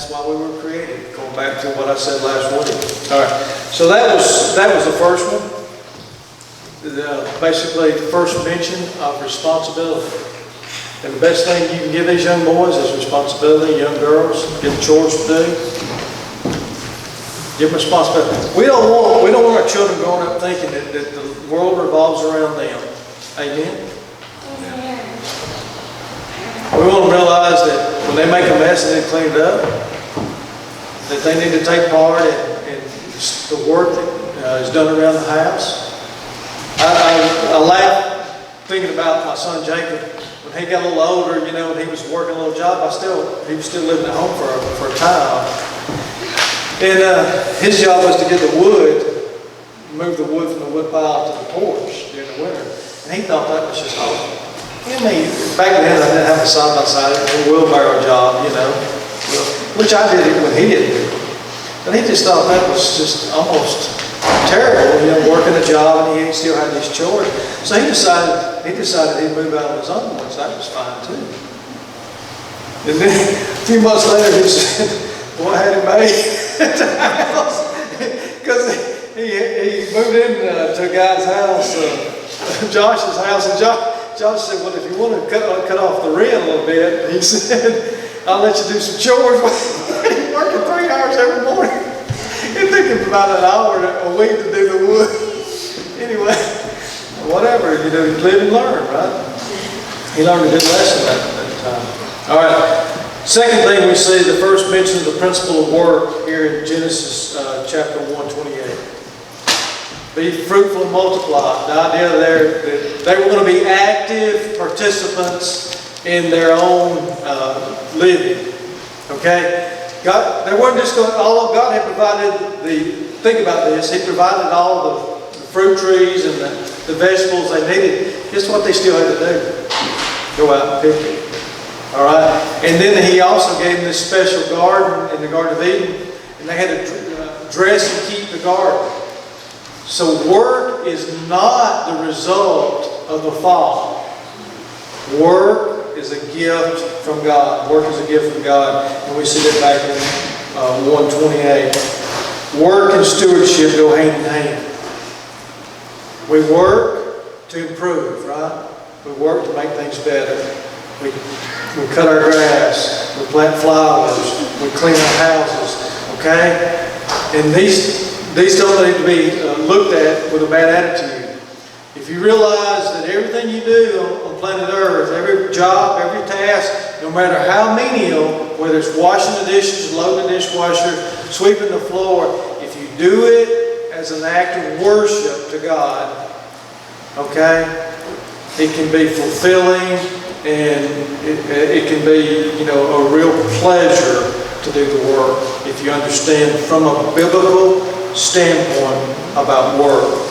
that's why we were created, going back to what I said last week. All right, so that was the first one. Basically, the first mention of responsibility. And the best thing you can give these young boys is responsibility. Young girls, give them chores to do. Give them responsibility. We don't want our children growing up thinking that the world revolves around them. Amen? We want to realize that when they make a mess and they clean it up, that they need to take part in the work that is done around the house. I laugh thinking about my son Jacob. When he got a little older, you know, and he was working a little job, he was still living at home for a time. And his job was to get the wood, move the wood from the wood pile to the porch during the winter. And he thought that was just awesome. I mean, back then I didn't have a side-by-side, a wheelbarrow job, you know, which I did it when he didn't do it. But he just thought that was just almost terrible, you know, working a job and he still had these chores. So he decided he'd move out on his own once. That was fine too. And then a few months later he said, "Boy, I had him made at the house," because he moved into a guy's house, Josh's house, and Josh said, "Well, if you want to cut off the rent a little bit," he said, "I'll let you do some chores." He's working 3 hours every morning. It took him about an hour a week to do the wood. Anyway, whatever, you know, you live and learn, right? He learned a good lesson that time. All right. Second thing we see, the first mention of the principle of work here in Genesis chapter 1:28. Be fruitful and multiply. The idea there that they were going to be active participants in their own living. Okay? God, they weren't just going, although God had provided think about this, He provided all the fruit trees and the vegetables they needed. Guess what they still had to do? Go out and pick it. All right? And then He also gave them this special garden in the Garden of Eden, and they had to dress and keep the garden. So work is not the result of the fall. Work is a gift from God. Work is a gift from God. And we see that back in 1:28. Work and stewardship go hand in hand. We work to improve, right? We work to make things better. We cut our grass. We plant flowers. We clean our houses. Okay? And these don't need to be looked at with a bad attitude. If you realize that everything you do on planet Earth, every job, every task, no matter how menial, whether it's washing the dishes, loading the dishwasher, sweeping the floor, if you do it as an act of worship to God, okay, it can be fulfilling and it can be, you know, a real pleasure to do the work if you understand from a biblical standpoint about work.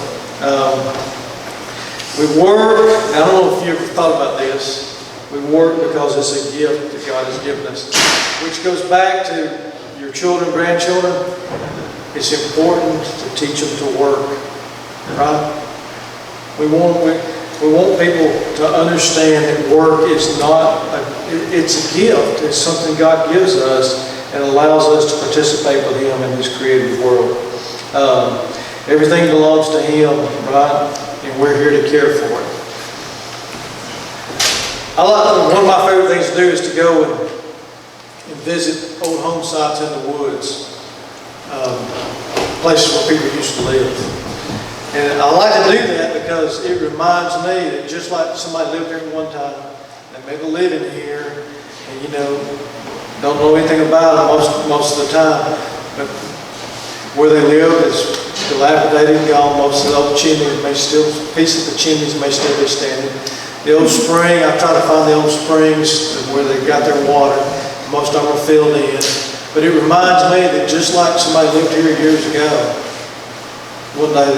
We work, I don't know if you ever thought about this, we work because it's a gift that God has given us, which goes back to your children, grandchildren. It's important to teach them to work, right? We want people to understand that work is not, it's a gift. It's something God gives us and allows us to participate with Him in His creative world. Everything belongs to Him, right? And we're here to care for it. One of my favorite things to do is to go and visit old home sites in the woods, places where people used to live. And I like to do that because it reminds me that just like somebody lived here at one time, they made a living here, and you know, don't know anything about it most of the time, but where they live is dilapidated and gone. Most of the old chimneys pieces of the chimneys may still be standing. The old spring, I try to find the old springs where they got their water. Most of them are filled in. But it reminds me that just like somebody lived here years ago, one day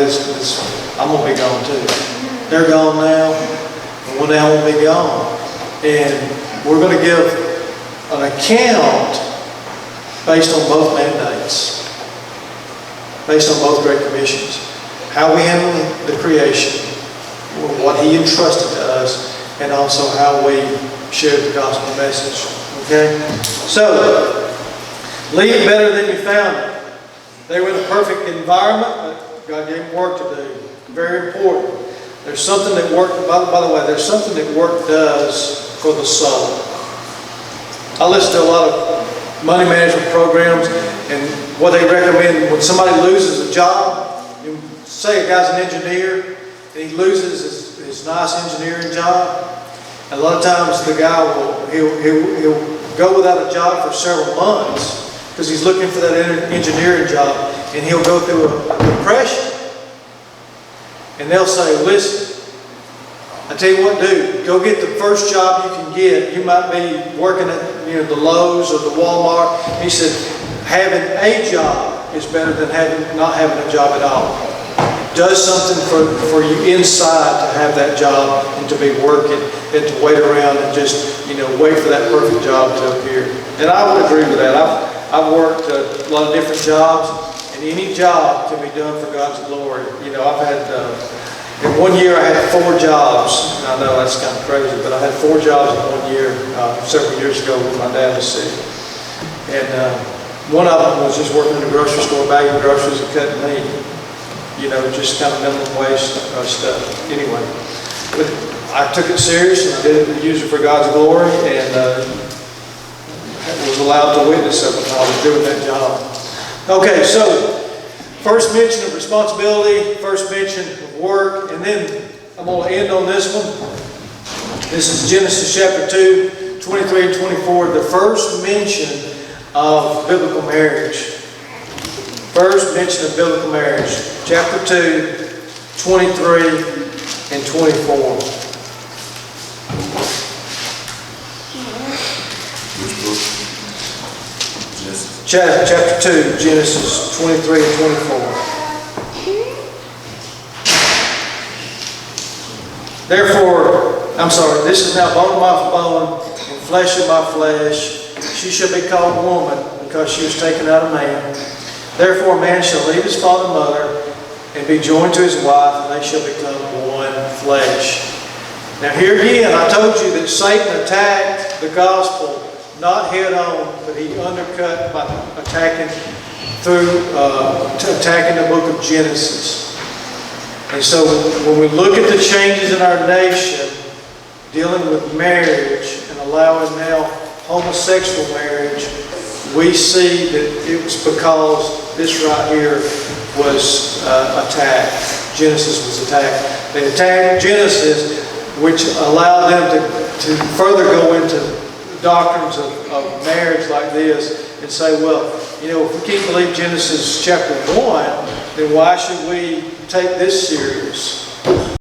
I'm going to be gone too. They're gone now, and one day I won't be gone. And we're going to give an account based on both mandates. Based on both Great Commissions. How we handle the creation, what He entrusted to us, and also how we share the gospel message. Okay? So, Leave it better than you found it. They were in a perfect environment, but God gave them work to do. Very important. There's something that work, by the way, there's something that work does for the soul. I listen to a lot of money management programs, and what they recommend when somebody loses a job, say a guy's an engineer, and he loses his nice engineering job. A lot of times the guy he'll go without a job for several months because he's looking for that engineering job, and he'll go through a depression. And they'll say, listen, I tell you what, dude, go get the first job you can get. You might be working at the Lowe's or the Walmart. He said, having a job is better than not having a job at all. It does something for you inside to have that job and to be working and to wait around and just wait for that perfect job to appear. And I would agree with that. I've worked a lot of different jobs, and any job can be done for God's glory. I've had, in 1 year I had 4 jobs. I know that's kind of crazy, but I had 4 jobs in 1 year, several years ago when my dad was sick. And one of them was just working in the grocery store, bagging groceries and cutting meat. Just kind of minimum wage stuff. Anyway, but I took it serious and I did it to use it for God's glory, and was allowed to witness of it when I was doing that job. Okay, so first mention of responsibility, first mention of work, and then I'm going to end on this one. This is Genesis chapter 2, 23 and 24, the first mention of biblical marriage. First mention of biblical marriage. Chapter 2, 23 and 24. Which book? Genesis. Chapter 2, Genesis 23 and 24. Therefore, this is now bone of my bone and flesh of my flesh. She shall be called woman because she was taken out of man. Therefore a man shall leave his father and mother and be joined to his wife, and they shall become one flesh. Now here again, I told you that Satan attacked the gospel, not head on, but he undercut by attacking the book of Genesis. And so when we look at the changes in our nation, dealing with marriage and allowing now homosexual marriage, we see that it was because this right here was attacked. Genesis was attacked. They attacked Genesis, which allowed them to further go into doctrines of marriage like this and say, well, if we can't believe Genesis chapter 1, then why should we take this serious?